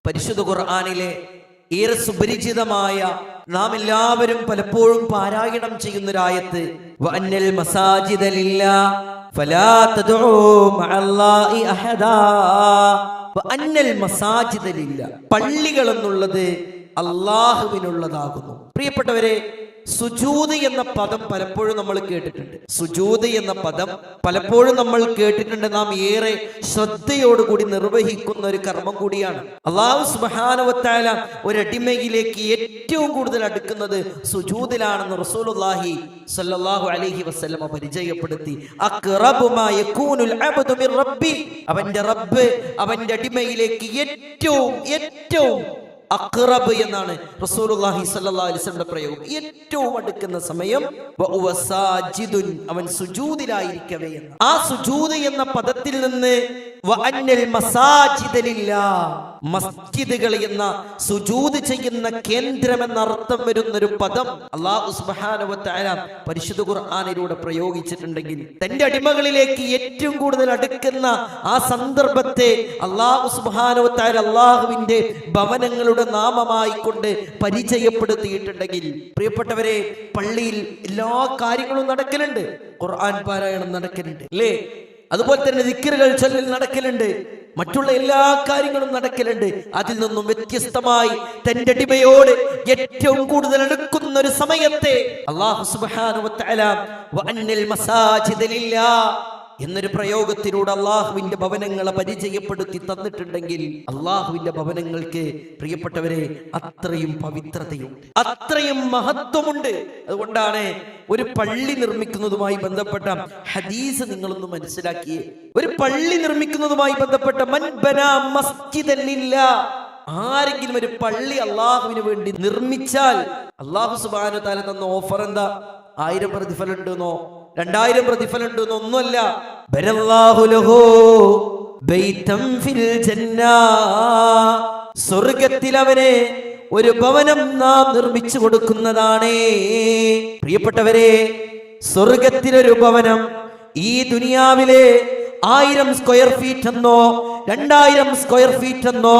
പരിശുദ്ധ ഖുർആനിലെ ഏറെ സുപരിചിതമായ നാം എല്ലാവരും പലപ്പോഴും പാരായണം ചെയ്യുന്നൊരായത്ത് വഅന്നൽ മസാജിദ ലില്ലാഹ് ഫലാ തദ്ഉ മഅല്ലാഹി അഹദാ. വഅന്നൽ മസാജിദ ലില്ലാഹ്, പള്ളികൾ എന്നുള്ളത് അല്ലാഹുവിനുള്ളതാകുന്നു. പ്രിയപ്പെട്ടവരെ, സുജൂദ് എന്ന പദം പലപ്പോഴും നമ്മൾ കേട്ടിട്ടുണ്ട്. സുജൂദ് എന്ന പദം പലപ്പോഴും നമ്മൾ കേട്ടിട്ടുണ്ട്. നാം ഏറെ ശ്രദ്ധയോടുകൂടി നിർവഹിക്കുന്ന ഒരു കർമ്മം കൂടിയാണ്. അല്ലാഹു സുബ്ഹാനഹു വ തആല ഒരടിമയിലേക്ക് ഏറ്റവും കൂടുതൽ അടുക്കുന്നത് സുജൂദിലാണെന്ന് റസൂലുള്ളാഹി സ്വല്ലല്ലാഹു അലൈഹി വസല്ലമ പരിചയപ്പെടുത്തി. അഖ്റബു മാ യകൂനുൽ അബ്ദു മിർ റബ്ബി, അവന്റെ റബ്ബ് അവന്റെ അടിമയിലേക്ക് ഏറ്റവും അഖ്റബ് എന്നാണ് റസൂലുള്ളാഹി സ്വല്ലല്ലാഹു അലൈഹി വസല്ലം പ്രയോഗം. ഏറ്റവും അടുക്കുന്ന സമയം വഹുവ സാജിദുൻ, അവൻ സുജൂദിലായിരിക്കവേ എന്ന്. ആ സുജൂദ് എന്ന പദത്തിൽ നിന്ന് വഅന്നൽ മസാജിദ ലില്ലാഹ്, മസ്ജിദുകൾ എന്ന സുജൂദ് ചെയ്യുന്ന കേന്ദ്രം എന്ന അർത്ഥം വരുന്ന ഒരു പദം അല്ലാഹു സുബ്ഹാനഹു വ തആല പരിശുദ്ധ ഖുർആനിലൂടെ പ്രയോഗിച്ചിട്ടുണ്ടെങ്കിൽ തന്റെ അടിമകളിലേക്ക് ഏറ്റവും കൂടുതൽ അടുക്കുന്ന ആ സന്ദർഭത്തെ അല്ലാഹു സുബ്ഹാനഹു വ തആല അല്ലാഹുവിന്റെ ഭവനങ്ങളുടെ നാമമായി കൊണ്ട് പരിചയപ്പെടുത്തിയിട്ടുണ്ടെങ്കിൽ, പ്രിയപ്പെട്ടവരെ, പള്ളിയിൽ എല്ലാ കാര്യങ്ങളും നടക്കലുണ്ട്. ഖുർആൻ പാരായണം നടക്കലുണ്ട്, അല്ലേ? അതുപോലെ തന്നെ ദിക്റുകൾ ചൊല്ലൽ നടക്കലുണ്ട്, മറ്റുള്ള എല്ലാ കാര്യങ്ങളും നടക്കലുണ്ട്. അതിൽ നിന്നും വ്യത്യസ്തമായി തന്റെ അടിമയോട് ഏറ്റവും കൂടുതൽ അടുക്കുന്ന ഒരു സമയത്തെ അല്ലാഹു സുബ്ഹാനഹു വ തആല വഅന്നൽ മസാജിദ ലില്ലാഹ് എന്നൊരു പ്രയോഗത്തിലൂടെ അള്ളാഹുവിന്റെ ഭവനങ്ങളെ പരിചയപ്പെടുത്തി തന്നിട്ടുണ്ടെങ്കിൽ, അള്ളാഹുവിന്റെ ഭവനങ്ങൾക്ക്, പ്രിയപ്പെട്ടവരെ, അത്രയും പവിത്രതയുണ്ട്, അത്രയും മഹത്വമുണ്ട്. അതുകൊണ്ടാണ് ഒരു പള്ളി നിർമ്മിക്കുന്നതുമായി ബന്ധപ്പെട്ട ഹദീസ് നിങ്ങളൊന്ന് മനസ്സിലാക്കിയേ. ഒരു പള്ളി നിർമ്മിക്കുന്നതുമായി ബന്ധപ്പെട്ട മൻ ബനാ മസ്ജിദൻ ലില്ലാഹ്, ആരെങ്കിലും ഒരു പള്ളി അള്ളാഹുവിന് വേണ്ടി നിർമ്മിച്ചാൽ അള്ളാഹു സുബ്ഹാനഹു വ തആല തന്ന ഓഫർ എന്താ? 1000 പ്രതിഫലം ഉണ്ടെന്നോ 2000 പ്രതിഫലം ഉണ്ടെന്നോ ഒന്നുമല്ല. ബനല്ലാഹു ലഹു ബൈതൻ ഫിൽ ജന്നാ, സ്വർഗ്ഗത്തിൽ അവനെ ഒരു ഭവനം നാം നിർമ്മിച്ചു കൊടുക്കുന്നതാണ്. പ്രിയപ്പെട്ടവരെ, സ്വർഗ്ഗത്തിലൊരു ഭവനം ഈ ദുനിയാവിലെ 1000 സ്ക്വയർ ഫീറ്റ് എന്നോ 2000 സ്ക്വയർ ഫീറ്റ് എന്നോ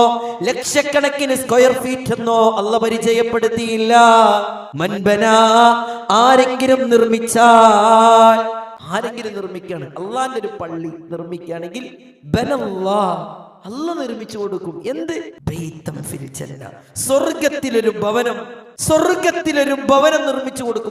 ലക്ഷക്കണക്കിന് സ്ക്വയർ ഫീറ്റ് എന്നോ അല്ലാഹു പരിചയപ്പെടുത്തിയില്ല. മൻബനാ, ആരെങ്കിലും നിർമ്മിച്ചാൽ, ആരെങ്കിലും നിർമ്മിക്കാണ്, അള്ളാന്റെ ഒരു പള്ളി നിർമ്മിക്കുകയാണെങ്കിൽ ബനല്ലാഹ്, അല്ലാഹ് നിർമ്മിച്ചു കൊടുക്കും. എന്ത്? ബൈതൻ ഫിൽ ജന്ന, സ്വർഗ്ഗത്തിലൊരു ഭവനം നിർമ്മിച്ചു കൊടുക്കും.